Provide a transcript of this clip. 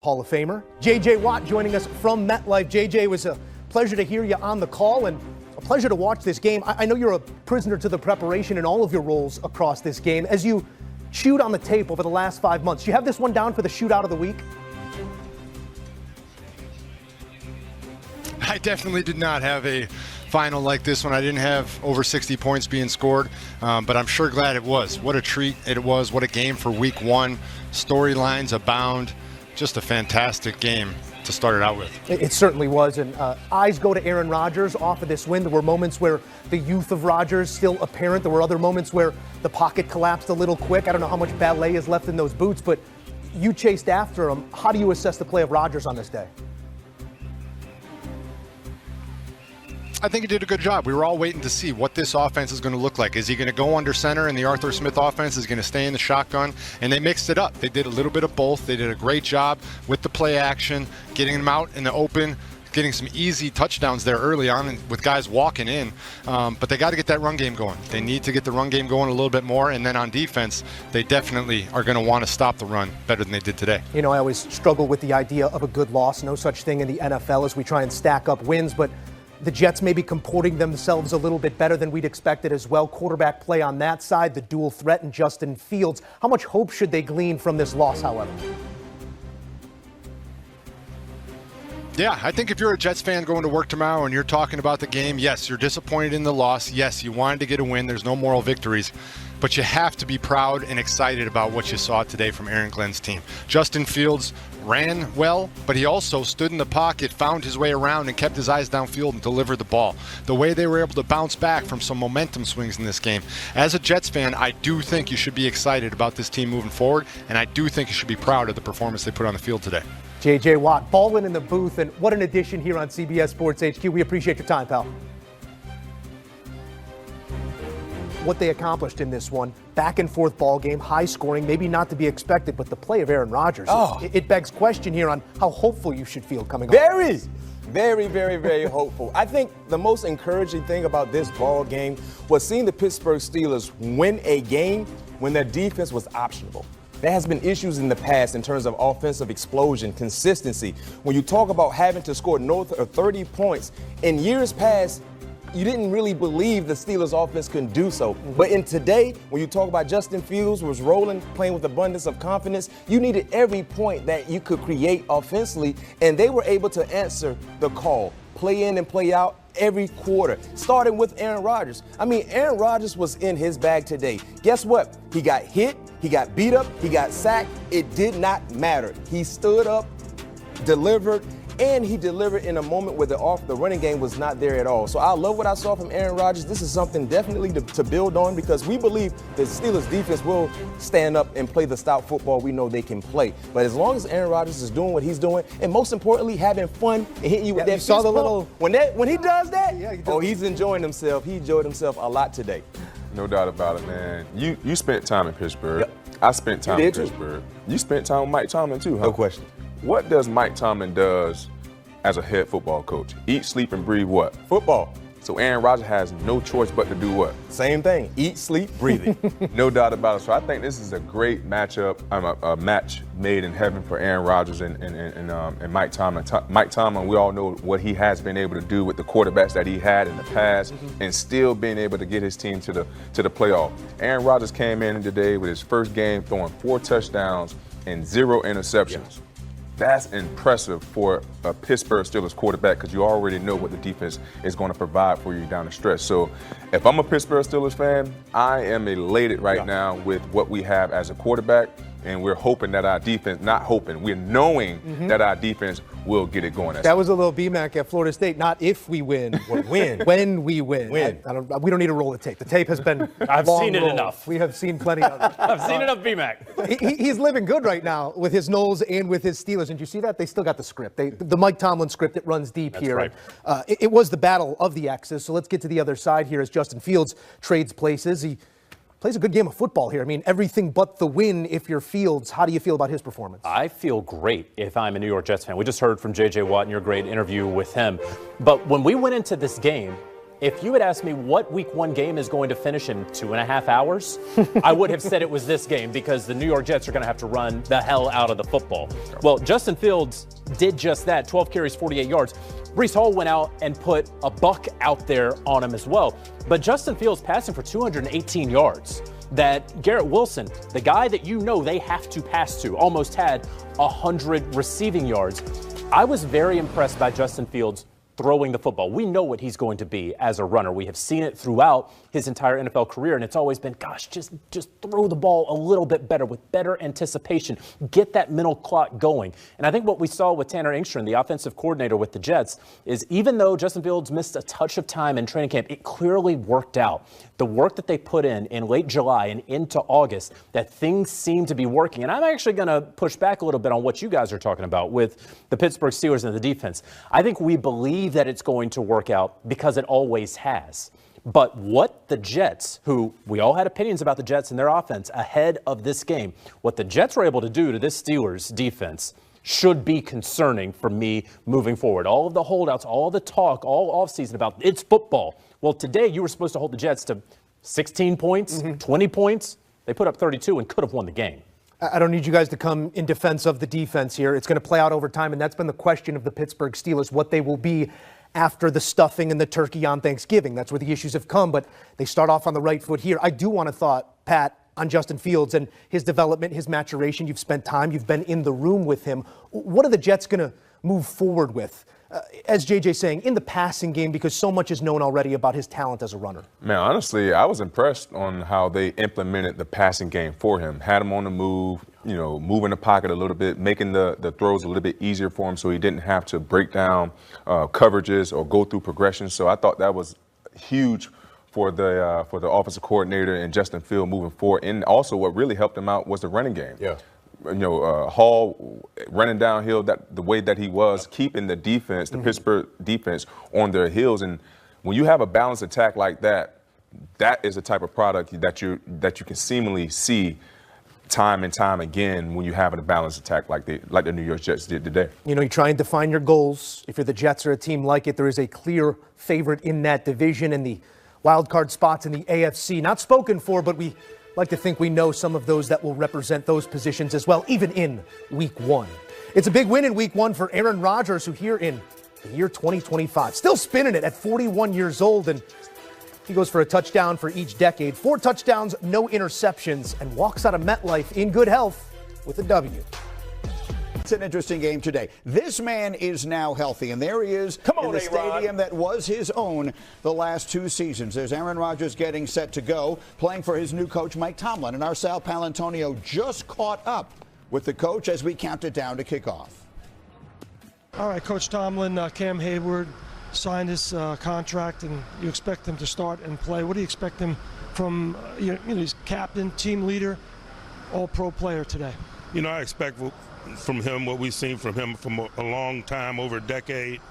Hall of Famer J.J. Watt joining us from MetLife. J.J., it was a pleasure to hear you on the call and a pleasure to watch this game. I know you're a prisoner to the preparation in all of your roles across this game. As you chewed on the tape over the last 5 months, you have this one down for the shootout of the week? I definitely did not have a final like this one. I didn't have over 60 points being scored, but I'm sure glad it was. What a treat it was. What a game for week one. Storylines abound. Just a fantastic game to start it out with. It certainly was, and eyes go to Aaron Rodgers off of this win. There were moments where the youth of Rodgers still apparent. There were other moments where the pocket collapsed a little quick. I don't know how much ballet is left in those boots, but you chased after him. How do you assess the play of Rodgers on this day? I think he did a good job. We were all waiting to see what this offense is going to look like. Is he going to go under center and the Arthur Smith offense is going to stay in the shotgun? And they mixed it up. They did a little bit of both. They did a great job with the play action, getting them out in the open, getting some easy touchdowns there early on with guys walking in. But they got to get that run game going. They need to get the run game going a little bit more. And then on defense, they definitely are going to want to stop the run better than they did today. You know, I always struggle with the idea of a good loss. No such thing in the NFL as we try and stack up wins. But the Jets may be comporting themselves a little bit better than we'd expected as well. Quarterback play on that side, the dual threat in Justin Fields. How much hope should they glean from this loss, however? Yeah, I think if you're a Jets fan going to work tomorrow and you're talking about the game, yes, you're disappointed in the loss. Yes, you wanted to get a win. There's no moral victories. But you have to be proud and excited about what you saw today from Aaron Glenn's team. Justin Fields ran well, but he also stood in the pocket, found his way around, and kept his eyes downfield and delivered the ball. The way they were able to bounce back from some momentum swings in this game. As a Jets fan, I do think you should be excited about this team moving forward, and I do think you should be proud of the performance they put on the field today. J.J. Watt, Baldwin in the booth, and what an addition here on CBS Sports HQ. We appreciate your time, pal. What they accomplished in this one, back and forth ball game, high scoring, maybe not to be expected, but the play of Aaron Rodgers, it begs question here on how hopeful you should feel coming up. Very hopeful. I think the most encouraging thing about this ball game was seeing the Pittsburgh Steelers win a game when their defense was optional. There has been issues in the past in terms of offensive explosion, consistency. When you talk about having to score north of 30 points, in years past, you didn't really believe the Steelers offense couldn't do so. But in today, when you talk about Justin Fields was rolling, playing with abundance of confidence, you needed every point that you could create offensively, and they were able to answer the call, play in and play out every quarter, starting with Aaron Rodgers. I mean, Aaron Rodgers was in his bag today. Guess what? He got hit, he got beat up, he got sacked. It did not matter. He stood up, delivered, and he delivered in a moment where the running game was not there at all. So I love what I saw from Aaron Rodgers. This is something definitely to build on because we believe the Steelers defense will stand up and play the stout football we know they can play. But as long as Aaron Rodgers is doing what he's doing, and most importantly, having fun and hitting you with that saw the little when he does that, he's enjoying himself. He enjoyed himself a lot today. No doubt about it, man. You spent time in Pittsburgh. Yep. I spent time in Pittsburgh. You spent time with Mike Tomlin too, huh? No question. What does Mike Tomlin does as a head football coach? Eat, sleep, and breathe what? Football. So Aaron Rodgers has no choice but to do what? Same thing. Eat, sleep, breathing. No doubt about it. So I think this is a great matchup, a match made in heaven for Aaron Rodgers and Mike Tomlin. Mike Tomlin, we all know what he has been able to do with the quarterbacks that he had in the past, and still being able to get his team to the playoff. Aaron Rodgers came in today with his first game throwing 4 touchdowns and 0 interceptions. Yeah. That's impressive for a Pittsburgh Steelers quarterback because you already know what the defense is going to provide for you down the stretch. So if I'm a Pittsburgh Steelers fan, I am elated right now with what we have as a quarterback, and we're hoping that our defense, not hoping, we're knowing that our defense will get it going. That was a little BMAC at Florida State, not if we win, but when. When we win. We don't need to roll the tape. The tape has been I've seen it enough. We have seen plenty of it. I've seen enough BMAC. He's living good right now with his Knowles and with his Steelers. And you see that? They still got the script. The Mike Tomlin script, it runs deep here. Right. It was the battle of the X's. So let's get to the other side here as Justin Fields trades places. He plays a good game of football here. I mean, everything but the win if you're Fields. How do you feel about his performance? I feel great if I'm a New York Jets fan. We just heard from J.J. Watt in your great interview with him. But when we went into this game, If you had asked me what week 1 game is going to finish in 2.5 hours, I would have said it was this game because the New York Jets are going to have to run the hell out of the football. Well, Justin Fields did just that, 12 carries, 48 yards. Breece Hall went out and put a buck out there on him as well. But Justin Fields passing for 218 yards. That Garrett Wilson, the guy that you know they have to pass to, almost had 100 receiving yards. I was very impressed by Justin Fields throwing the football. We know what he's going to be as a runner. We have seen it throughout his entire NFL career, and it's always been, gosh, just throw the ball a little bit better with better anticipation. Get that mental clock going. And I think what we saw with Tanner Engstrand, the offensive coordinator with the Jets, is even though Justin Fields missed a touch of time in training camp, it clearly worked out. The work that they put in late July and into August, that things seem to be working. And I'm actually going to push back a little bit on what you guys are talking about with the Pittsburgh Steelers and the defense. I think we believe that it's going to work out because it always has. But what the Jets, who we all had opinions about the Jets and their offense ahead of this game, what the Jets were able to do to this Steelers defense should be concerning for me moving forward. All of the holdouts, all the talk, all offseason about it's football. Well, today you were supposed to hold the Jets to 16 points, 20 points. They put up 32 and could have won the game. I don't need you guys to come in defense of the defense here. It's going to play out over time, and that's been the question of the Pittsburgh Steelers, what they will be after the stuffing and the turkey on Thanksgiving. That's where the issues have come, but they start off on the right foot here. I do want to thought, Pat, on Justin Fields and his development, his maturation. You've spent time. You've been in the room with him. What are the Jets going to move forward with? As JJ's saying, in the passing game, because so much is known already about his talent as a runner. Man, honestly, I was impressed on how they implemented the passing game for him. Had him on the move, moving the pocket a little bit, making the throws a little bit easier for him so he didn't have to break down coverages or go through progressions. So I thought that was huge for the offensive coordinator and Justin Fields moving forward. And also what really helped him out was the running game. Yeah. Hall running downhill the way that he was, keeping the defense, the Pittsburgh defense, on their heels. And when you have a balanced attack like that, that is the type of product that you can seemingly see time and time again when you have a balanced attack like the New York Jets did today. You try and define your goals. If you're the Jets or a team like it, there is a clear favorite in that division and the wild card spots in the AFC. Not spoken for, but we like to think we know some of those that will represent those positions as well, even in Week 1. It's a big win in Week 1 for Aaron Rodgers, who here in the year 2025, still spinning it at 41 years old, and he goes for a touchdown for each decade. 4 touchdowns, no interceptions, and walks out of MetLife in good health with a W. It's an interesting game today. This man is now healthy, and there he is in the stadium that was his own the last 2 seasons. There's Aaron Rodgers getting set to go, playing for his new coach, Mike Tomlin. And our Sal Palantonio just caught up with the coach as we counted down to kick off. All right, Coach Tomlin, Cam Hayward signed his contract, and you expect him to start and play. What do you expect him from, he's captain, team leader, all-pro player today? I expect from him what we've seen from him from a long time, over a decade.